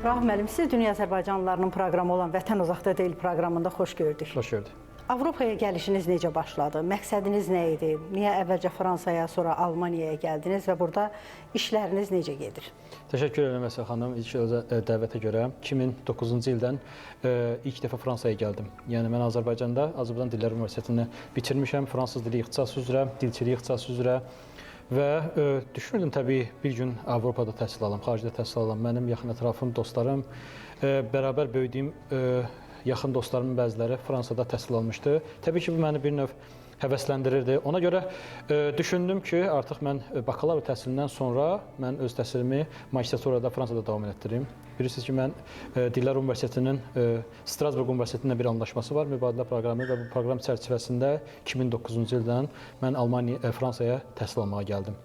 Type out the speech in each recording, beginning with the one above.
Rauf müəllim, siz Dünya Azərbaycanlılarının proqramı olan Vətən Uzaqda Deyil proqramında xoş gördük. Xoş gördük. Avropaya gəlişiniz necə başladı? Məqsədiniz nə idi? Niyə əvvəlcə Fransaya, sonra Almaniyaya gəldiniz və burada işləriniz necə gedir? Təşəkkür edirəm Əsra xanım. İlk dəvətə görə 2009-cu ildən ilk dəfə Fransaya gəldim. Yəni mən Azərbaycanda Azərbaycan Dillər Universitetini bitirmişəm. Fransız dili ixtisası üzrə, dilçilik ixtisası üzrə və düşünürdüm təbii bir gün Avropada təhsil alam, xaricdə təhsil alam. Mənim yaxın ətrafım, dostlarım, bərabər böyüdüyüm yaxın dostlarımın bəziləri Fransada təhsil almışdı. Təbii ki, bu məni bir növ həvəsləndirirdi. Ona görə düşündüm ki, artıq mən bakalavr təhsilindən sonra mən öz təhsilimi magistraturada Fransada davam etdirim. Bilirsiniz ki, mən Dillər Universitetinin Strasburq Universitetinin bir anlaşması var, mübadilə proqramı və bu proqram çərçivəsində 2009-cu ildən mən Fransaya təhsil almağa gəldim.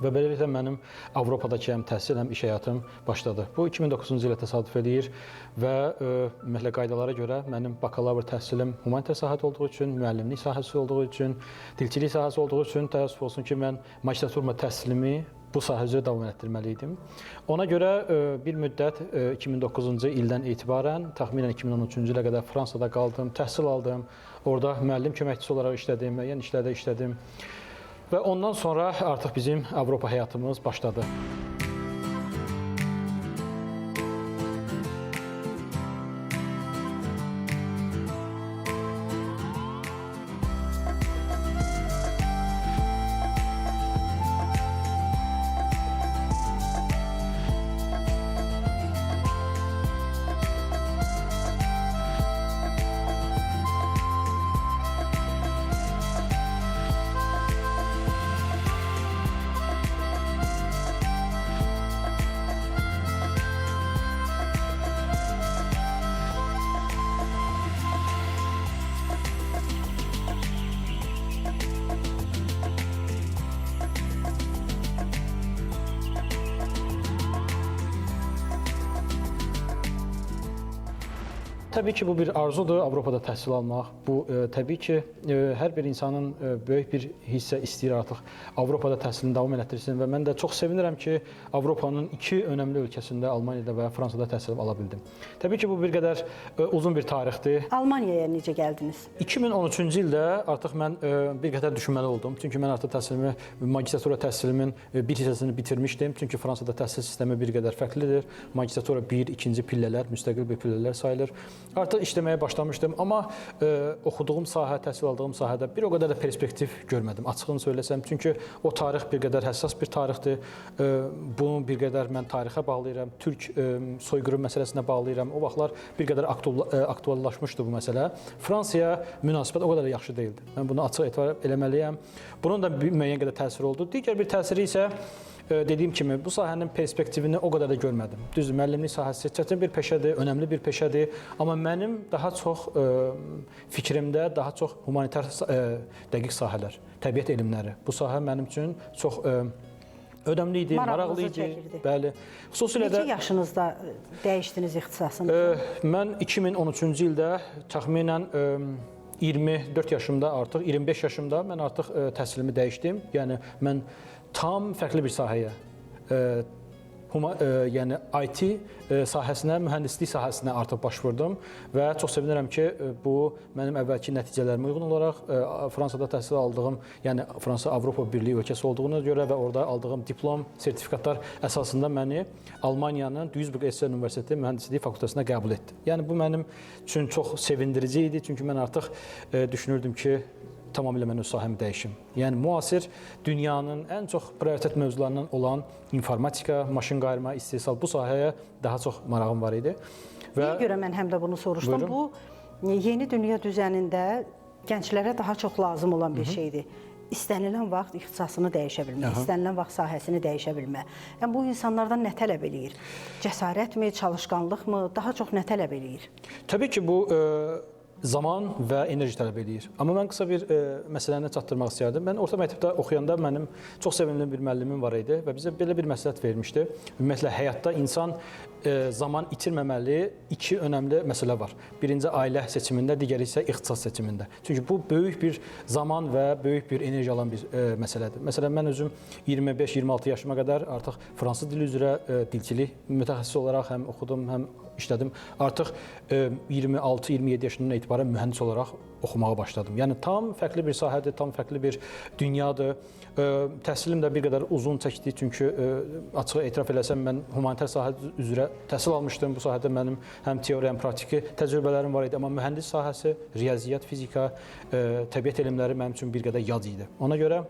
Və beləliklə mənim Avropadakı həm təhsil, həm iş həyatım başladı. Bu 2009-cu ilə təsadüf edir və ümumiyyətlə qaydalara görə mənim bakalavr təhsilim humanitar sahəsi olduğu üçün, müəllimlik sahəsi olduğu üçün, dilçilik sahəsi olduğu üçün təəssüf olsun ki, mən magistratura təhsilimi bu sahə üzrə davam etdirməli idim. Ona görə bir müddət 2009-cu ildən etibarən təxminən 2013-cü ilə qədər Fransada qaldım, təhsil aldım. Orada müəllim köməkçisi olaraq işlədim, müəyyən işlərdə işlədim. Və ondan sonra artıq bizim Avropa həyatımız başladı. Təbii ki, bu bir arzudur, Avropada təhsil almaq. Bu, təbii ki, hər bir insanın böyük bir hissə istəyir artıq Avropada təhsilini davam etdirsin və mən də çox sevinirəm ki, Avropanın iki önəmli ölkəsində, Almaniyada və Fransada təhsil ala bildim. Təbii ki, bu bir qədər uzun bir tarixdir. Almaniyaya necə gəldiniz? 2013-cü ildə artıq mən bir qədər düşünməli oldum. Çünki mən artıq təhsilimi, magistratura təhsilimin bir hissəsini bitirmişdim. Çünki Fransada təhsil sistemi bir qədər fərqlidir. Magistratura bir, ikinci pillələr, müstəqil bir pillələr sayılır. Artıq işləməyə başlamışdım, amma oxuduğum sahə, təhsil aldığım sahədə bir o qədər də perspektiv görmədim, açığını söyləsəm. Çünki o tarix bir qədər həssas bir tarixdir. Bunu bir qədər mən tarixə bağlayıram, türk soyqırım məsələsinə bağlayıram. O vaxtlar bir qədər aktuallaşmışdı bu məsələ. Fransaya münasibət o qədər də yaxşı deyildi. Mən bunu açıq etibar eləməliyəm. Bunun da bir müəyyən qədər təsiri oldu. Digər bir təsiri isə dediyim kimi, bu sahənin perspektivini o qədər də görmədim. Düzdür, müəllimlik sahəsi çətin bir peşədir, önəmli bir peşədir. Amma mənim daha çox fikrimdə daha çox humanitar dəqiq sahələr, təbiət elmləri. Bu sahə mənim üçün çox önəmli idi, maraqlı idi. Bəli. Xüsusilə də neçə yaşınızda dəyişdiniz ixtisasınızı? Mən 2013-cü ildə təxminən 24 yaşımda artıq, 25 yaşımda mən artıq təhsilimi dəyişdim. Yəni mən tam fərqli bir sahəyə, yəni IT sahəsinə, mühəndislik sahəsinə artıq başvurdum və çox sevinirəm ki, bu mənim əvvəlki nəticələrimə uyğun olaraq Fransada təhsil aldığım, yəni Fransa Avropa Birliyi ölkəsi olduğuna görə və orada aldığım diplom, sertifikatlar əsasında məni Almaniyanın Duisburg Essen Universiteti Mühəndislik Fakültəsinə qəbul etdi. Yəni bu mənim üçün çox sevindirici idi, çünki mən artıq düşünürdüm ki, tamamilə mən öz sahəmi dəyişim. Yəni, müasir dünyanın ən çox prioritet mövzularından olan informatika, maşın qayırma, istehsal, bu sahəyə daha çox marağım var idi. Nəyə görə mən həm də bunu soruşdum? Buyurun. Bu, yeni dünya düzənində gənclərə daha çox lazım olan bir şeydir. İstənilən vaxt ixtisasını dəyişə bilmək, istənilən vaxt sahəsini dəyişə bilmək. Yəni, bu insanlardan nə tələb eləyir? Cəsarətmi, çalışqanlıqmı, daha çox nə tələb eləyir? Təbii ki, bu zaman və enerji tələb edir. Amma mən qısa bir məsələni çatdırmaq istərdim. Mən orta məktəbdə oxuyanda mənim çox sevimli bir müəllimim var idi və bizə belə bir məsləhət vermişdi. Ümumiyyətlə həyatda insan zaman itirməməli, iki önəmli məsələ var. Birinci ailə seçimində, digəri isə ixtisas seçimində. Çünki bu böyük bir zaman və böyük bir enerji alan bir məsələdir. Məsələn, mən özüm 25-26 yaşıma qədər artıq fransız dili üzrə dilçilik mütəxəssisi olaraq həm oxudum, həm işlədim. Artıq 26-27 yaşından etibarən mühəndis olaraq oxumağa başladım. Yəni tam fərqli bir sahədir, tam fərqli bir dünyadır. Təhsilim də bir qədər uzun çəkdi, çünki açıq etiraf eləsəm mən humanitar sahə üzrə təhsil almışdım. Bu sahədə mənim həm teori, həm praktiki təcrübələrim var idi, amma mühəndis sahəsi, riyaziyyat, fizika, təbiət elmləri mənim üçün bir qədər yad idi. Ona görə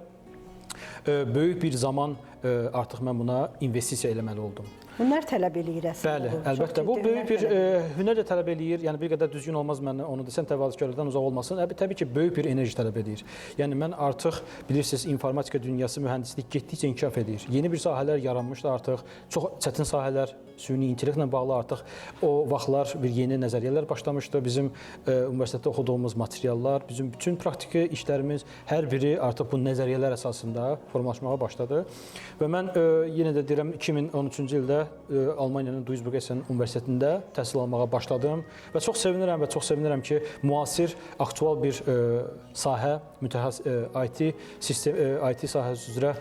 böyük bir zaman artıq mən buna investisiya eləməli oldum. Hünər tələb eləyir əslində. Bəli, əlbəttə. Bu böyük bir hünər də tələb eləyir. Yəni bir qədər düzgün olmaz məndən onu desəm, təvazökarlıqdan uzaq olmasın. Təbii ki, böyük bir enerji tələb edir. Yəni mən artıq bilirsiniz, informatika dünyası, mühəndislik getdikcə inkişaf edir. Yeni bir sahələr yaranmışdı artıq. Çox çətin sahələr, süni intellektlə bağlı artıq o vaxtlar bir yeni nəzəriyyələr başlamışdı. Bizim universitetdə oxuduğumuz materiallar, bizim bütün praktiki işlərimiz hər biri artıq bu nəzəriyyələr əsasında formalaşmağa başladı. Və mən yenə də deyirəm 2013-cü ildə Almaniyanın Duisburg Essen Universitetində təhsil almağa başladım və çox sevinirəm ki, müasir, aktual bir sahə, IT sahəsi üzrə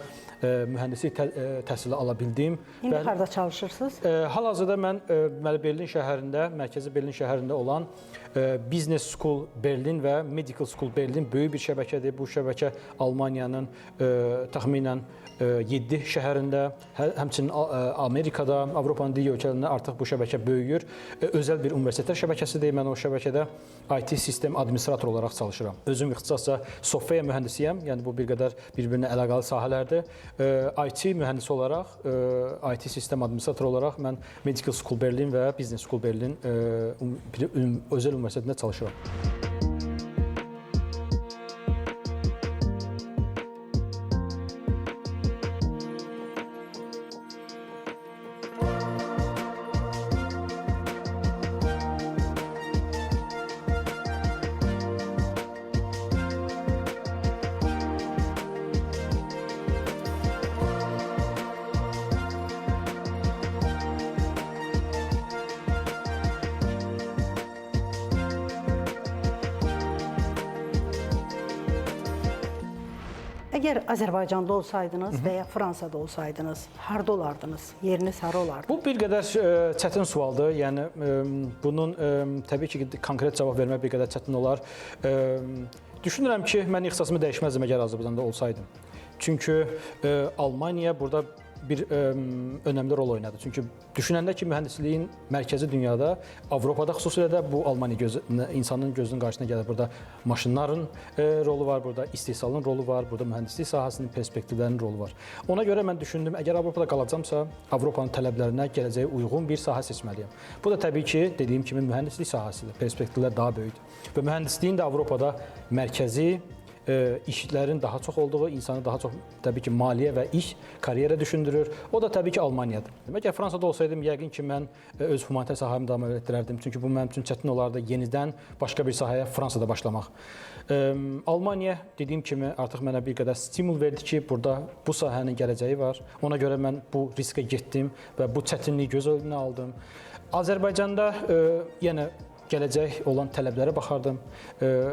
mühəndislik təhsili ala bildim. İndi harada çalışırsınız? Hal-hazırda mən Berlin şəhərində, mərkəzi Berlin şəhərində olan Business School Berlin və Medical School Berlin böyük bir şəbəkədir. Bu şəbəkə Almaniyanın təxminən 7 şəhərində, həmçinin Amerikada, Avropanın digər ölkələrində artıq bu şəbəkə böyüyür. Özəl bir universitetlər şəbəkəsidir. Mən o şəbəkədə IT sistem administratoru olaraq çalışıram. Özüm ixtisasca software mühəndisiyəm, yəni bu bir qədər bir-birinə əlaqəli sahələrdir. IT mühəndisi olaraq, IT sistem administratoru olaraq mən Medical School Berlin və Business School Berlin özəl universitetində çalışıram. Əgər Azərbaycanda olsaydınız və ya Fransada olsaydınız, harda olardınız? Yeriniz hara olardı? Bu bir qədər çətin sualdır. Yəni bunun təbii ki, konkret cavab vermək bir qədər çətin olar. Düşünürəm ki, mən ixtisasımı dəyişməzdim əgər Azərbaycanda olsaydım. Çünki Almaniya burada bir önəmli rol oynadı. Çünki düşünəndə ki, mühəndisliyin mərkəzi dünyada, Avropada xüsusilə də bu Almaniya insanın gözünün qarşısına gəlir. Burada maşınların rolu var, burada istehsalın rolu var, burada mühəndislik sahəsinin perspektivlərinin rolu var. Ona görə mən düşündüm, əgər Avropada qalacamsa, Avropanın tələblərinə gələcəyə uyğun bir sahə seçməliyəm. Bu da təbii ki, dediyim kimi mühəndislik sahəsidir. Perspektivlər daha böyükdür. Və mühəndisliyin də Avropada mərkəzi, işlərin daha çox olduğu, insanı daha çox təbii ki, maliyyə və iş, karyera düşündürür. O da təbii ki, Almaniyadır. Əgər Fransada olsaydım, yəqin ki, mən öz humanitar sahəmi davam etdirərdim. Çünki bu mənim üçün çətin olardı yenidən başqa bir sahəyə Fransada başlamaq. Almaniya, dediyim kimi, artıq mənə bir qədər stimul verdi ki, burada bu sahənin gələcəyi var. Ona görə mən bu riskə getdim və bu çətinliyi göz önünə aldım. Azərbaycanda yenə gələcək olan tələblərə baxardım.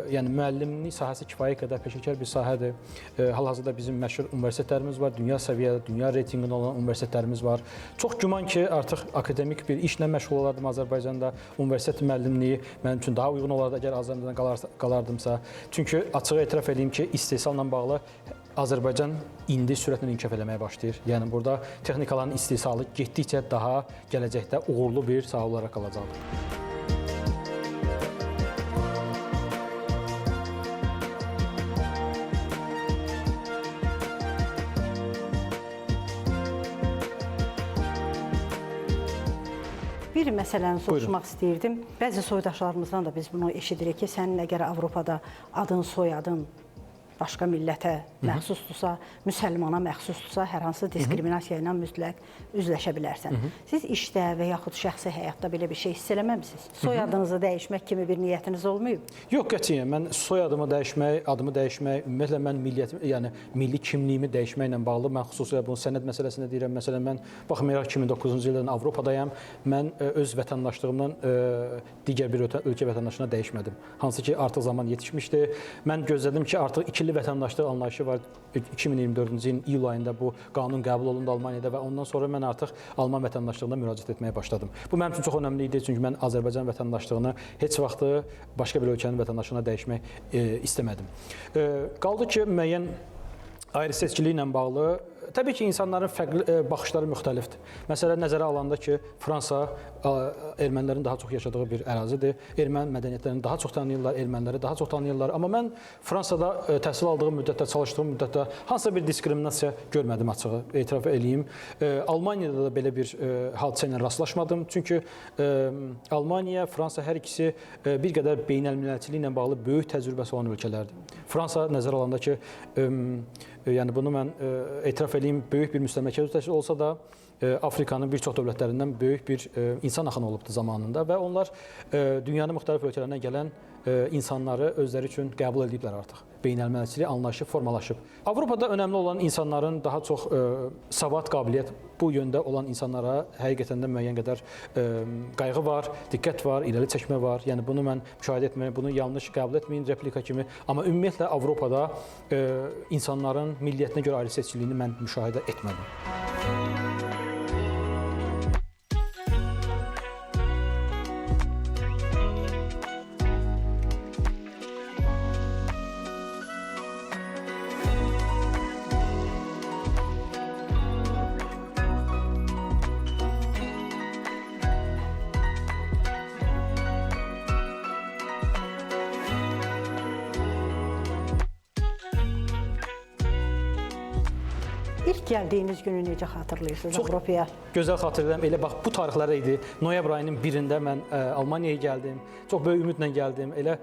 Yəni müəllimlik sahəsi kifayət qədər peşəkar bir sahədir. Hal-hazırda bizim məşhur universitetlərimiz var, dünya səviyyədə, dünya reytinqində olan universitetlərimiz var. Çox güman ki, artıq akademik bir işlə məşğul olardım Azərbaycanda. Universitet müəllimliyi mənim üçün daha uyğun olardı əgər Azərbaycanda qalardımsa. Çünki açıq etiraf edeyim ki, istehsalla bağlı Azərbaycan indi sürətlə inkişaf eləməyə başlayır. Yəni burada texnikaların istehsalı getdikcə daha gələcəkdə uğurlu bir sahə olaraq qalacaqdır. Bir məsələni soruşmaq istəyirdim. Bəzi soydaşlarımızdan da biz bunu eşidirik ki, sənin əgər Avropada adın, soyadın başqa millətə məxsusdursa, müsəlmana məxsusdursa, hər hansı diskriminasiya ilə mütləq üzləşə bilərsən. Siz işdə və yaxud şəxsi həyatda belə bir şey hiss eləməmisiniz? Soyadınızı dəyişmək kimi bir niyyətiniz olmayıb? Yox, qətiyyən. Mən soyadımı dəyişmək, adımı dəyişmək, ümumiyyətlə mən yəni milli kimliyimi dəyişməklə bağlı, mən xüsusilə bunu sənəd məsələsində deyirəm. Məsələn, mən baxmayaraq 2009-cu ildən Avropadayam, mən öz vətəndaşlığımdan digər bir ölkə vətəndaşına dəyişmədim. Hansı ki, artıq zaman yetişmişdi. Mən gözlədim ki, artıq ikili vətəndaşlıq anlayışı var. 2024-cü ilin iyul ayında bu qanun qəbul olundu Almaniyada və ondan sonra mən artıq Alman vətəndaşlığına müraciət etməyə başladım. Bu mənim üçün çox önəmli idi, çünki mən Azərbaycan vətəndaşlığını heç vaxtı başqa bir ölkənin vətəndaşlığına dəyişmək istəmədim. Qaldı ki, müəyyən ayrı-seçkiliklə bağlı təbii ki, insanların fərqli baxışları müxtəlifdir. Məsələn, nəzərə alanda ki, Fransa ermənilərin daha çox yaşadığı bir ərazidir. Erməni mədəniyyətlərini daha çox tanıyırlar, erməniləri daha çox tanıyırlar. Amma mən Fransada təhsil aldığım müddətdə, çalışdığım müddətdə hansısa bir diskriminasiya görmədim açığı, etiraf eləyim. Almaniyada da belə bir hadisə ilə rastlaşmadım. Çünki Almaniya, Fransa hər ikisi bir qədər beynəlmiləlçiliklə bağlı böyük təcrübəsi olan ölkələrdir. Fransa nəzərə alanda ki, yəni bunu mən etiraf edeyim, böyük bir müstəmləkə ölkəsi olsa da Afrikanın bir çox dövlətlərindən böyük bir insan axını olubdu zamanında və onlar dünyanın müxtəlif ölkələrindən gələn insanları özləri üçün qəbul ediblər artıq. Beynəlmiləlçilik anlayışı formalaşıb. Avropada önəmli olan insanların daha çox savad, qabiliyyət bu yöndə olan insanlara həqiqətən də müəyyən qədər qayğı var, diqqət var, irəli çəkmə var. Yəni bunu mən müşahidə etmək, bunu yanlış qəbul etməyin replika kimi. Amma ümumiyyətlə Avropada insanların milliyyətinə görə ayrı seçkiliyini mən müşahidə etmədim. İlk gəldiyiniz günü necə xatırlayırsınız Avropaya? Gözəl xatırlayıram. Elə bax bu tarixlərdə idi. Noyabr ayının 1-də mən Almaniyaya gəldim. Çox böyük ümidlə gəldim. Elə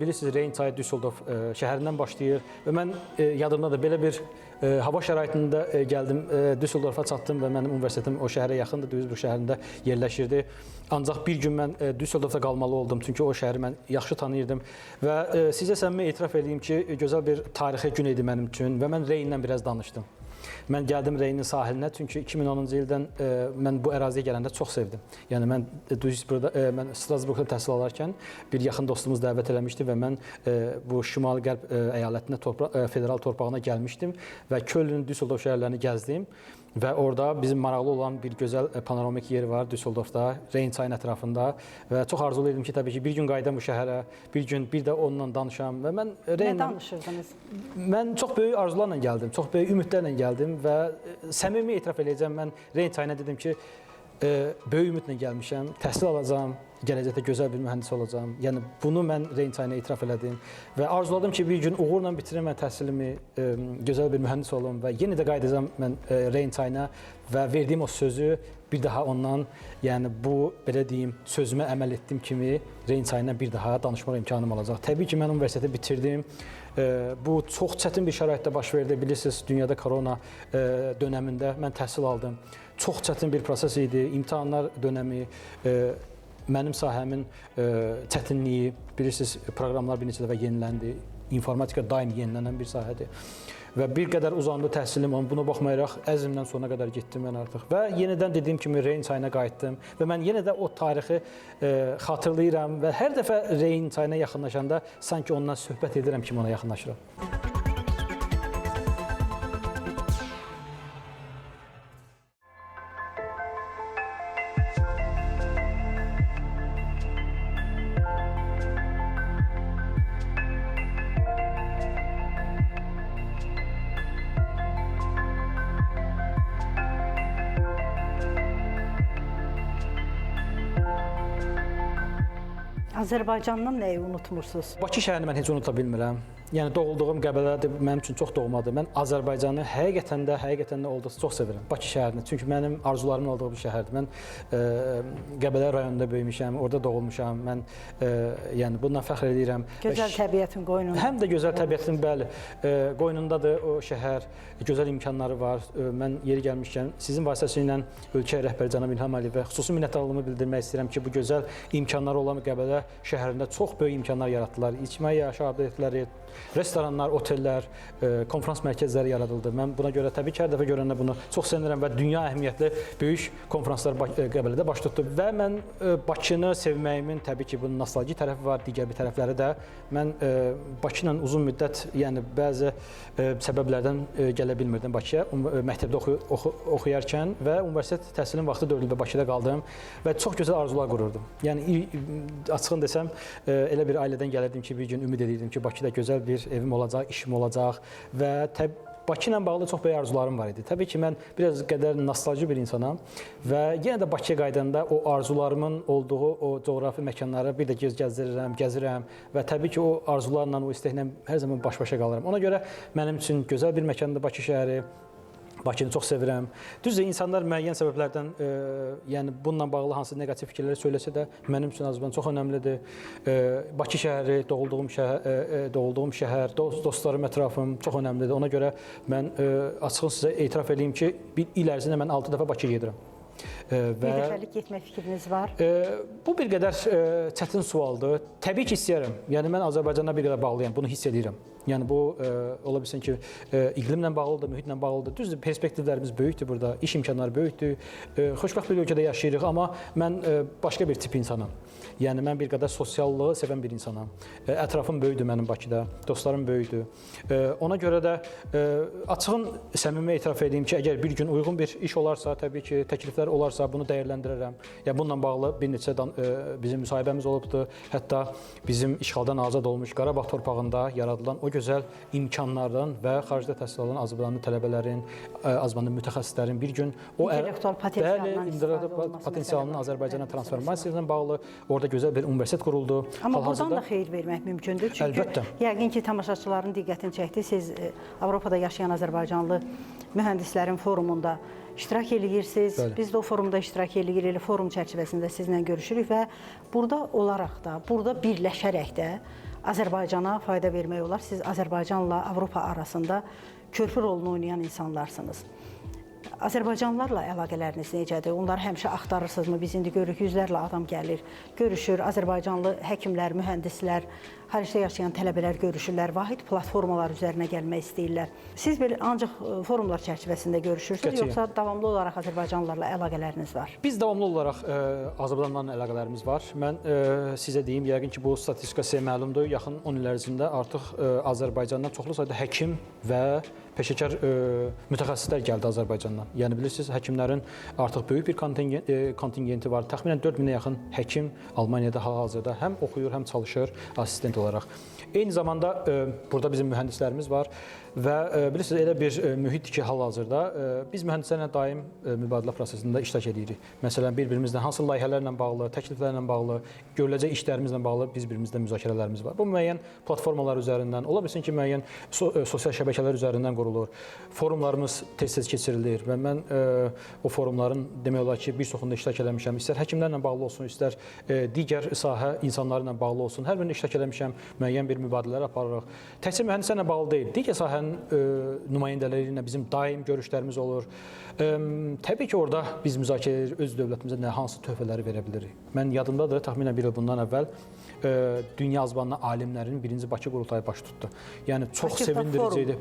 bilirsiniz, Reyn çayı Düsseldorf şəhərindən başlayır və mən yadımda da belə bir hava şəraitində gəldim. Düsseldorfa çatdım və mənim universitetim o şəhərə yaxındır, Duisburg şəhərində yerləşirdi. Ancaq bir gün mən Düsseldorfda qalmalı oldum, çünki o şəhəri mən yaxşı tanıyırdım və sizə səmimi etiraf edeyim ki, gözəl bir tarixi gün idi mənim üçün və mən Reynlə biraz danışdım. Mən gəldim Reynin sahilinə, çünki 2010-cu ildən mən bu əraziyə gələndə çox sevdim. Yəni mən mən Strasburqda təhsil alarkən bir yaxın dostumuz dəvət eləmişdi və mən bu şimal-qərb əyalətinə, federal torpağına gəlmişdim və Köln, Düsseldorf şəhərlərini gəzdim. Və orada bizim maraqlı olan bir gözəl panoramik yeri var Düsseldorfda, Reyn çayının ətrafında və çox arzulayırdım ki, təbii ki, bir gün qayıdam bu şəhərə, bir gün bir də onunla danışam və mən Reynlə... Nə danışırdınız? Mən çox böyük arzularla gəldim, çox böyük ümidlərlə gəldim və səmimi etiraf edəcəm, mən Reyn çayına dedim ki, böyük ümidlə gəlmişəm, təhsil alacağam, gələcəkdə gözəl bir mühəndis olacağam. Yəni bunu mən Reyn çayına etiraf elədim və arzuladım ki, bir gün uğurla bitirim mən təhsilimi, gözəl bir mühəndis olum və yenə də qayıdacağam mən Reyn çayına və verdiyim o sözü bir daha ondan, yəni bu belə deyim, sözümə əməl etdiyim kimi Reyn çayına bir daha danışmaq imkanım olacaq. Təbii ki, mən universiteti bitirdim. Bu çox çətin bir şəraitdə baş verdi. Bilirsiniz, dünyada korona dönəmində mən təhsil aldım. Çox çətin bir proses idi. İmtahanlar dönəmi, mənim sahəmin çətinliyi, bilirsiniz, proqramlar bir neçə dəfə yeniləndi. İnformatika daim yenilənən bir sahədir. Və bir qədər uzandı təhsilim, buna baxmayaraq əzmdən sona qədər getdim mən artıq. Və yenidən dediyim kimi Reyn çayına qayıtdım və mən yenə də o tarixi xatırlayıram və hər dəfə Reyn çayına yaxınlaşanda sanki ondan söhbət edirəm kimi ona yaxınlaşıram. Azərbaycandan nəyi unutmursunuz? Bakı şəhərini mən heç unuta bilmirəm. yəni doğulduğum Qəbələdir, mənim üçün çox doğmadır. Mən Azərbaycanı həqiqətən də olduqca çox sevirəm. Bakı şəhərini. Çünki mənim arzularımın olduğu bir şəhərdir. Mən Qəbələ rayonunda böyümüşəm, orada doğulmuşam. Mən yəni bundan fəxr edirəm. Gözəl təbiətin qoynunda. Həm də gözəl təbiətin, bəli, qoynundadır o şəhər. Gözəl imkanları var. Mən yeri gəlmişkən sizin vasitəsilə ölkə rəhbəri cənab İlham Əliyevə xüsusi minnətdarlığımı bildirmək istəyirəm ki, bu gözəl imkanları olan Qəbələ şəhərində çox böyük imkanlar yaratdılar. İctimai yaşayış obyektləri, restoranlar, otellər, konferans mərkəzləri yaradıldı. Mən buna görə təbii ki, hər dəfə görəndə bunu çox sevinirəm və dünya əhəmiyyətli böyük konferanslar Qəbələdə baş tutdu və mən Bakını sevməyimin təbii ki, bunun nostalji tərəfi var, digər bir tərəfləri də. Mən Bakı ilə uzun müddət, yəni bəzi səbəblərdən gələ bilmirdim Bakıya. Məktəbdə oxuyarkən və universitet təhsilin vaxtı 4 ildə Bakıda qaldım və çox gözəl arzular qururdum. Yəni açığını desəm, elə bir ailədən gəlirdim ki, bir gün ümid edirdim ki, Bakıda gözəl bir evim olacaq, işim olacaq və Bakı ilə bağlı çox böyük arzularım var idi. Təbii ki, mən biraz qədər nostalji bir insanam və yenə də Bakıya qaydanda o arzularımın olduğu o coğrafi məkanlara bir də göz gəzdirirəm, gəzirəm və təbii ki, o arzularla, o istəklə hər zaman baş-başa qalıram. Ona görə mənim üçün gözəl bir məkandır Bakı şəhəri. Bakını çox sevirəm. Düzdür, insanlar müəyyən səbəblərdən, yəni bununla bağlı hansı neqativ fikirləri söyləsə də, mənim üçün Azərbaycan çox önəmlidir. Bakı şəhəri, doğulduğum şəhər, dostlarım, ətrafım çox önəmlidir. Ona görə mən açıqın sizə etiraf edeyim ki, bir il ərzində mən 6 dəfə Bakıya gedirəm. Bir dəfəlik getmək fikriniz var? Bu bir qədər çətin sualdır. Təbii ki, istəyərəm. Yəni mən Azərbaycana bir qədər bağlıyam, bunu hiss edirəm. Yəni bu ola bilsin ki, iqlimlə bağlıdır, mühitlə bağlıdır. Düzdür, perspektivlərimiz böyükdür burada, iş imkanları böyükdür. Xoşbəxt bir ölkədə yaşayırıq, amma mən başqa bir tip insanam. Yəni mən bir qədər sosiallığı sevən bir insanam. Ətrafım böyükdür mənim Bakıda, dostlarım böyükdür. Ona görə də açığın səmimi etiraf edeyim ki, əgər bir gün uyğun bir iş olarsa, təbii ki, təkliflər olarsa bunu dəyərləndirərəm. Yəni bununla bağlı bir neçə bizim müsahibəmiz olubdur. Hətta bizim işğaldan azad olmuş Qarabağ torpağında yaradılan o gözəl imkanlardan və xaricdə təhsil alan Azərbaycanlı tələbələrin, Azərbaycanlı mütəxəssislərin bir gün o intellektual potensialının Azərbaycana transformasiyası ilə bağlı orada gözəl bir universitet quruldu. Amma buradan da xeyir vermək mümkündür. Çünki əlbəttə, yəqin ki, tamaşaçıların diqqətini çəkdi. Siz Avropada yaşayan Azərbaycanlı mühəndislərin forumunda iştirak edirsiniz. Bəli. Biz də o forumda iştirak edirik. Forum çərçivəsində sizlə görüşürük və burada olaraq da, burada birləşərək də Azərbaycana fayda vermək olar. Siz Azərbaycanla Avropa arasında körpü rolunu oynayan insanlarsınız. Azərbaycanlılarla əlaqələriniz necədir? Onları həmişə axtarırsınızmı? Biz indi görürük, yüzlərlə adam gəlir, görüşür. Azərbaycanlı həkimlər, mühəndislər, xaricdə yaşayan tələbələr görüşürlər, vahid platformalar üzərinə gəlmək istəyirlər. Siz belə ancaq forumlar çərçivəsində görüşürsünüz, yoxsa davamlı olaraq Azərbaycanlılarla əlaqələriniz var? Biz davamlı olaraq Azərbaycanlarla əlaqələrimiz var. Mən sizə deyim, yəqin ki, bu statistika sizə məlumdur. Yaxın 10 il ərzində artıq Azərbaycandan çoxlu sayda həkim və peşəkar mütəxəssislər gəldi Azərbaycandan. Yəni bilirsiniz, həkimlərin artıq böyük bir kontingenti var. Təxminən 4000-ə yaxın həkim Almaniyada hal-hazırda həm oxuyur, həm çalışır assistent olaraq. Eyni zamanda burada bizim mühəndislərimiz var və bilirsiniz, elə bir mühitdir ki, hal-hazırda biz mühəndislərlə daim mübadilə prosesində iştirak edirik. Məsələn, bir-birimizlə hansı layihələrlə bağlı, təkliflərlə bağlı, görüləcək işlərimizlə bağlı biz-birimizlə müzakirələrimiz var. Bu müəyyən platformalar üzərindən, ola bilsin ki, müəyyən sosial şəbəkələr üzərindən qurulur. Forumlarımız tez-tez keçirilir və mən o forumların demək olar ki, bir çoxunda iştirak eləmişəm. İstər həkimlərlə bağlı olsun, istər digər sahə insanları ilə bağlı olsun. Hər birində iştirak eləmişəm, müəyyən bir mübadilələr aparırıq. Təkcə mühəndislərlə bağlı deyil, digər sahənin nümayəndələri ilə bizim daim görüşlərimiz olur. Təbii ki, orada biz müzakirə edirik, öz dövlətimizə nə hansı töhfələri verə bilirik. Mən yadımdadır, təxminən bir il bundan əvvəl dünya azbanlı alimlərinin birinci Bakı qurultayı baş tutdu. Yəni çox sevindirici idi.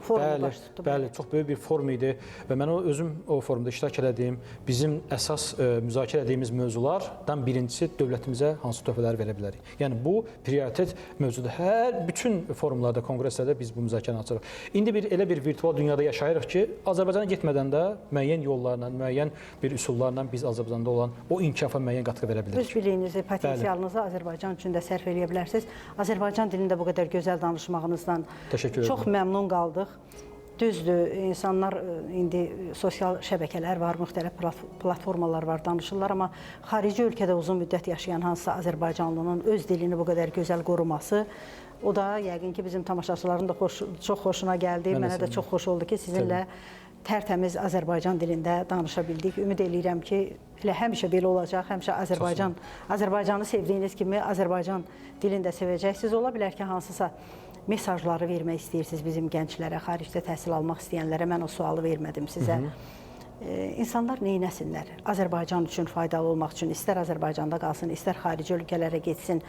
Bəli, çox böyük bir forum idi və mən özüm o forumda iştirak etdiyim, bizim əsas müzakirə etdiyimiz mövzulardan birincisi dövlətimizə hansı töhfələri verə bilərik. Yəni bu prioritet mövzudur. Bütün forumlarda, konqreslərdə biz bu müzakirəni açırıq. İndi elə bir virtual dünyada yaşayırıq ki, Azərbaycana getmədən də müəyyən yollarla, müəyyən bir üsullarla biz Azərbaycanda olan o inkişafa müəyyən qatqı verə bilirik. Öz biliyinizi, potensialınızı Azərbaycan üçün də sərf eləyə bilərsiniz. Azərbaycan dilində bu qədər gözəl danışmağınızdan çox məmnun qaldıq. Düzdür, insanlar indi sosial şəbəkələr var, müxtəlif platformalar var, danışırlar, amma xarici ölkədə uzun müddət yaşayan hansısa azərbaycanlının öz dilini bu qədər gözəl qoruması, o da yəqin ki, bizim tamaşaçıların da çox xoşuna gəldi. Mənə də çox xoş oldu ki, sizinlə tərtəmiz Azərbaycan dilində danışa bildik. Ümid eləyirəm ki, elə həmişə belə olacaq, həmişə Azərbaycanı sevdiyiniz kimi Azərbaycan dilini də sevəcəksiniz. Ola bilər ki, hansısa mesajları vermək istəyirsiniz bizim gənclərə, xaricdə təhsil almaq istəyənlərə. Mən o sualı vermədim sizə. İnsanlar neynəsinlər? Azərbaycan üçün faydalı olmaq üçün istər Azərbaycanda qalsın, istər xarici ölkələrə getsin.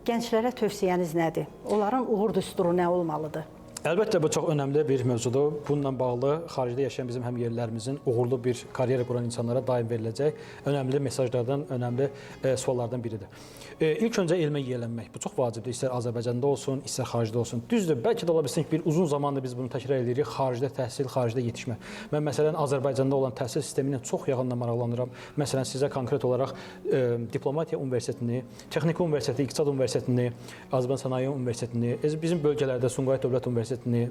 Gənclərə tövsiyəniz nədir? Onların uğur düsturu nə olmalıdır? Əlbəttə, bu çox önəmli bir mövzudur. Bununla bağlı xaricdə yaşayan bizim həmyerlilərimizin uğurlu bir karyera quran insanlara daim veriləcək önəmli mesajlardan, önəmli suallardan biridir. İlk öncə elmə yiyələnmək. Bu çox vacibdir. İstər Azərbaycanda olsun, istər xaricdə olsun. Düzdür, bəlkə də ola bilsin ki, bir uzun zamandır biz bunu təkrar edirik. Xaricdə təhsil, xaricdə yetişmə. Mən məsələn Azərbaycanda olan təhsil sistemi ilə çox yaxından maraqlanıram. Məsələn, sizə konkret olaraq Diplomatiya Universitetini, Texniki Universiteti, İqtisad Universitetini, Azərbaycan Sənaye Universitetini, bizim bölgələrdə Sumqayıt Dövlət Universitetini,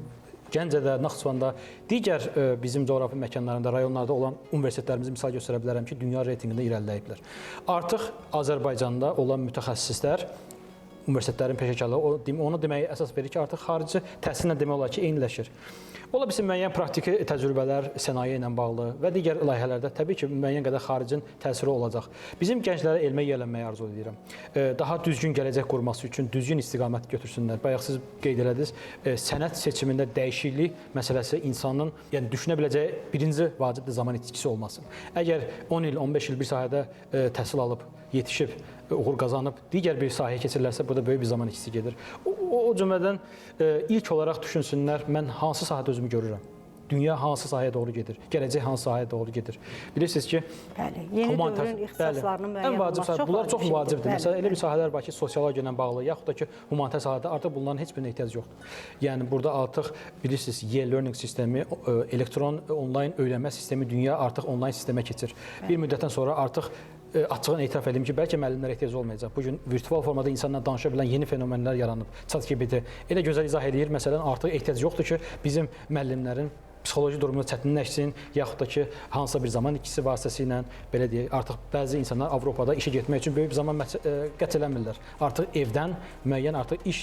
Gəncədə, Naxçıvanda, digər bizim coğrafi məkanlarında, rayonlarda olan universitetlərimizi misal göstərə bilərəm ki, dünya reytinqində irəliləyiblər. Artıq Azərbaycanda olan mütəxəssislər, universitetlərin peşəkarları onu deməyə əsas verir ki, artıq xarici təhsillə demək olar ki, eyniləşir. Ola bilsin müəyyən praktiki təcrübələr sənaye ilə bağlı və digər layihələrdə təbii ki, müəyyən qədər xaricin təsiri olacaq. Bizim gənclərə elmə yiyələnməyi arzu edirəm. Daha düzgün gələcək qurması üçün düzgün istiqamət götürsünlər. Bayaq siz qeyd elədiniz, sənət seçimində dəyişiklik məsələsi insanın, yəni düşünə biləcəyi birinci vacibdir zaman itkisi olmasın. Əgər 10 il, 15 il bir sahədə təhsil alıb, yetişib, uğur qazanıb, digər bir sahəyə keçirlərsə, burada böyük bir zaman itkisi gedir. O cümlədən ilk olaraq düşünsünlər, mən hansı sahədə özümü görürəm? Dünya hansı sahəyə doğru gedir? Gələcək hansı sahəyə doğru gedir? Bilirsiniz ki, yeni dövrün ixtisaslarının müəyyən olması çox vacibdir. Bunlar çox vacibdir. Məsələn, elə bir sahələr var ki, sosiologiya ilə bağlı, yaxud da ki, humanitar sahədə artıq bunların heç birinə ehtiyac yoxdur. Yəni, burada artıq bilirsiniz, e-learning sistemi, elektron onlayn öyrənmə sistemi, dünya artıq onlayn sistemə keçir. Bir müddətdən sonra artıq açığını etiraf edeyim ki, bəlkə müəllimlərə ehtiyac olmayacaq. Bugün virtual formada insanla danışa bilən yeni fenomenlər yaranıb. ChatGPT elə gözəl izah edir. Məsələn, artıq ehtiyac yoxdur ki, bizim müəllimlərin psixoloji durumunu çətinləşsin, yaxud da ki, hansısa bir zaman ikisi vasitəsilə, belə deyək, artıq bəzi insanlar Avropada işə getmək üçün böyük bir zaman qət eləmirlər. Artıq evdən müəyyən artıq iş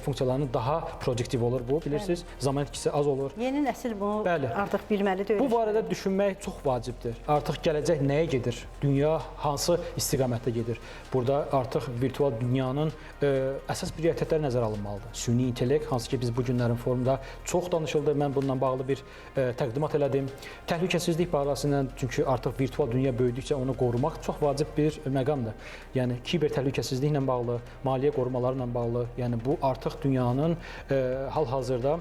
funksiyalarının daha produktiv olur bu, bilirsiniz, zaman itkisi az olur. Yeni nəsil bunu artıq bilməlidir. Bu barədə düşünmək çox vacibdir. Artıq gələcək nəyə gedir? Dünya hansı istiqamətdə gedir? Burada artıq virtual dünyanın əsas prioritetləri nəzərə alınmalıdır. Süni intellekt, hansı ki, biz bu günlərin forumda çox danışıldı. Mən bununla bağlı bir təqdimat elədim. Təhlükəsizlik barəsində, çünki artıq virtual dünya böyüdükcə onu qorumaq çox vacib bir məqamdır. Yəni, kiber təhlükəsizliklə bağlı, maliyyə qorumaları ilə bağlı, yəni bu artıq dünyanın hal-hazırda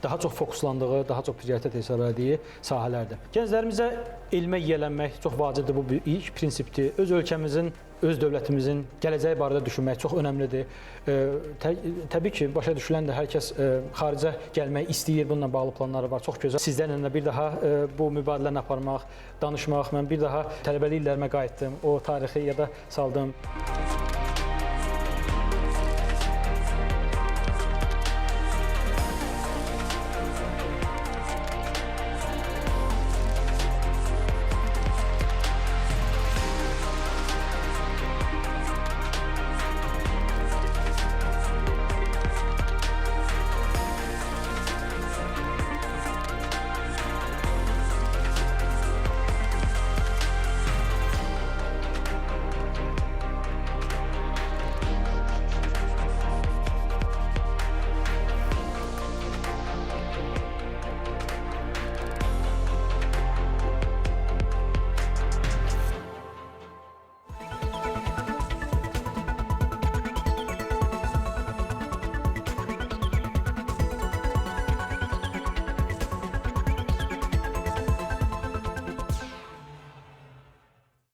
daha çox fokuslandığı, daha çox prioritet hesab etdiyi sahələrdir. Gənclərimizə elmə yiyələnmək çox vacibdir, bu ilk prinsipdir. Öz ölkəmizin, öz dövlətimizin gələcəyi barədə düşünmək çox önəmlidir. Təbii ki, başa düşülən də hər kəs xaricə gəlmək istəyir, bununla bağlı planları var, çox gözəl. Sizlərlə bir daha bu mübariləni aparmaq, danışmaq, mən bir daha tələbəlik illərimə qayıtdım, o tarixi yada saldım.